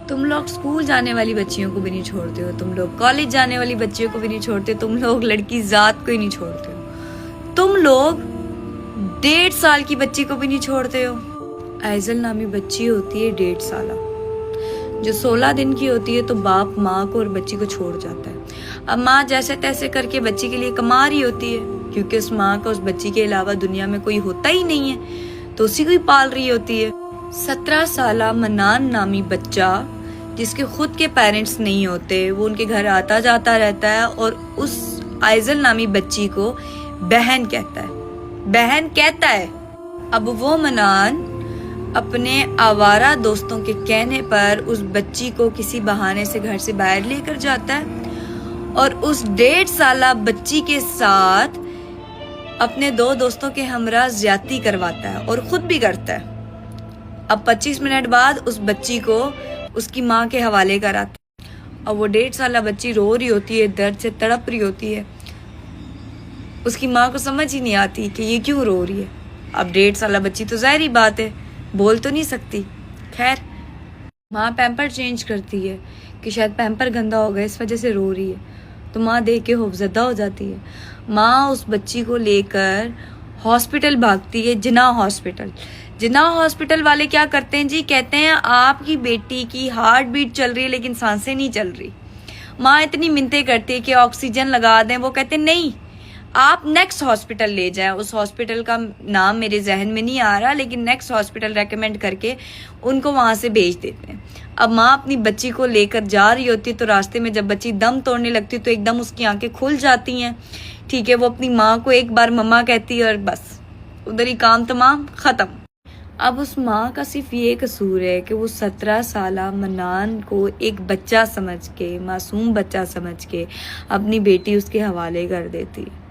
तुम लोग स्कूल जाने वाली बच्चियों को भी नहीं छोड़ते हो, तुम लोग कॉलेज जाने वाली बच्चियों को भी नहीं छोड़ते, तुम लोग लड़की जात को ही नहीं छोड़ते हो, तुम लोग 1.5 साल की बच्ची को भी नहीं छोड़ते हो। आइजल नामी बच्ची होती है 1.5 साल, जो 16 दिन की होती है तो बाप माँ को और बच्ची को छोड़ जाता है। अब माँ जैसे तैसे करके बच्ची के लिए कमा रही होती है, क्योंकि उस माँ का उस बच्ची के अलावा दुनिया में कोई होता ही नहीं है, तो उसी को ही पाल रही होती है। 17 साल मनान नामी बच्चा जिसके खुद के पेरेंट्स नहीं होते, वो उनके घर आता जाता रहता है और उस आइजल नामी बच्ची को बहन कहता है। अब वो मनान अपने आवारा दोस्तों के कहने पर उस बच्ची को किसी बहाने से घर से बाहर लेकर जाता है और उस 1.5 साल बच्ची के साथ अपने 2 दोस्तों के हमरा ज्यादती करवाता है और खुद भी करता है। अब 25 मिनट बाद उस बच्ची को उसकी माँ के हवाले कराता है। अब वो 1.5 साल बच्ची रो रही होती है, दर्द से तड़प रही होती है, उसकी माँ को समझ ही नहीं आती कि ये क्यों रो रही है। अब 1.5 साल बच्ची तो ज़ाहिरी बात है, बोल तो नहीं सकती। खैर, माँ पैम्पर चेंज करती है कि शायद पैम्पर गंदा हो गया, इस वजह से रो रही है, तो माँ देख के खौफजदा हो जाती है। माँ उस बच्ची को लेकर हॉस्पिटल भागती है, जिन्ना हॉस्पिटल वाले क्या करते हैं जी, कहते हैं आपकी बेटी की हार्ट बीट चल रही है लेकिन सांसें नहीं चल रही। माँ इतनी मिन्नतें करती है कि ऑक्सीजन लगा दें, वो कहते नहीं, आप नेक्स्ट हॉस्पिटल ले जाएं। उस हॉस्पिटल का नाम मेरे जहन में नहीं आ रहा, लेकिन नेक्स्ट हॉस्पिटल रेकमेंड करके उनको वहां से भेज देते हैं। अब माँ अपनी बच्ची को लेकर जा रही होती है, तो रास्ते में जब बच्ची दम तोड़ने लगती है तो एकदम उसकी आंखें खुल जाती हैं। ठीक है, वो अपनी माँ को एक बार मम्मा कहती है और बस उधर ही काम तमाम खत्म। अब उस माँ का सिर्फ ये कसूर है कि वो 17 साल मनान को एक बच्चा समझ के, मासूम बच्चा समझ के अपनी बेटी उसके हवाले कर देती है।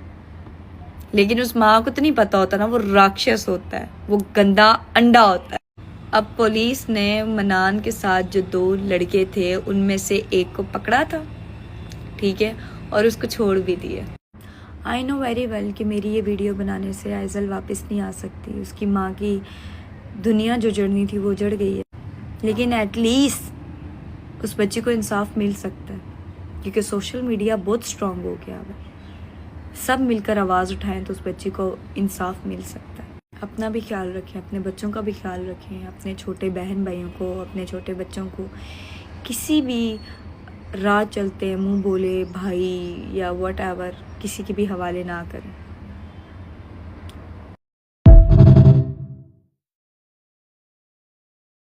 लेकिन उस माँ को तो नहीं पता होता ना, वो राक्षस होता है, वो गंदा अंडा होता है। अब पुलिस ने मनान के साथ जो 2 लड़के थे उनमें से एक को पकड़ा था, ठीक है, और उसको छोड़ भी दिया। आई नो वेरी वेल कि मेरी ये वीडियो बनाने से आइजल वापस नहीं आ सकती, उसकी माँ की दुनिया जो जड़नी थी वो जड़ गई है, लेकिन एटलीस्ट उस बच्ची को इंसाफ मिल सकता है, क्योंकि सोशल मीडिया बहुत स्ट्रांग हो गया है। सब मिलकर आवाज़ उठाएं तो उस बच्ची को इंसाफ मिल सकता है। अपना भी ख्याल रखें, अपने बच्चों का भी ख्याल रखें, अपने छोटे बहन भाइयों को, अपने छोटे बच्चों को किसी भी राह चलते मुंह बोले भाई या व्हाटएवर किसी के भी हवाले ना करें।